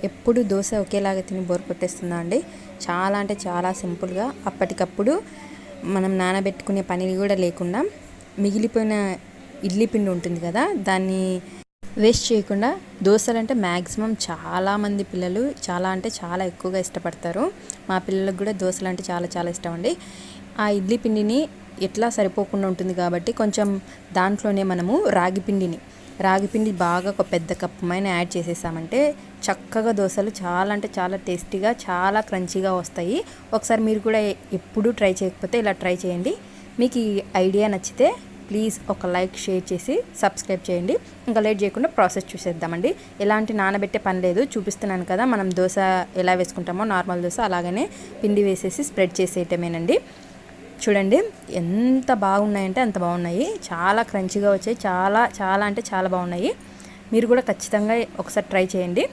ఎప్పుడు దోశ ఒకేలాగా తిని బోర్ కొట్టేస్తుందా అండి? చాలా అంటే చాలా సింపుల్గా అప్పటికప్పుడు మనం నానబెట్టుకునే పని కూడా లేకుండా మిగిలిపోయిన ఇడ్లీ పిండి ఉంటుంది కదా, దాన్ని వేస్ట్ చేయకుండా దోశలు అంటే మ్యాక్సిమం చాలామంది పిల్లలు చాలా అంటే చాలా ఎక్కువగా ఇష్టపడతారు. మా పిల్లలకు కూడా దోశలు అంటే చాలా చాలా ఇష్టం అండి. ఆ ఇడ్లీ పిండిని ఎట్లా సరిపోకుండా ఉంటుంది కాబట్టి కొంచెం దాంట్లోనే మనము రాగి పిండి బాగా ఒక పెద్ద కప్పు మైన యాడ్ చేసేసామంటే చక్కగా దోశలు చాలా అంటే చాలా టేస్టీగా చాలా క్రంచీగా వస్తాయి. ఒకసారి మీరు కూడా ఎప్పుడూ ట్రై చేయకపోతే ఇలా ట్రై చేయండి. మీకు ఈ ఐడియా నచ్చితే ప్లీజ్ ఒక లైక్ షేర్ చేసి సబ్స్క్రైబ్ చేయండి. ఇంకా లేట్ చేయకుండా ప్రాసెస్ చూసేద్దామండి. ఎలాంటి నానబెట్టే పని లేదు, చూపిస్తున్నాను కదా మనం దోశ ఎలా వేసుకుంటామో నార్మల్ దోశ అలాగనే పిండి వేసేసి స్ప్రెడ్ చేసేయటమేనండి. చూడండి ఎంత బాగున్నాయంటే అంత బాగున్నాయి, చాలా క్రంచీగా వచ్చాయి, చాలా చాలా అంటే చాలా బాగున్నాయి. మీరు కూడా ఖచ్చితంగా ఒకసారి ట్రై చేయండి.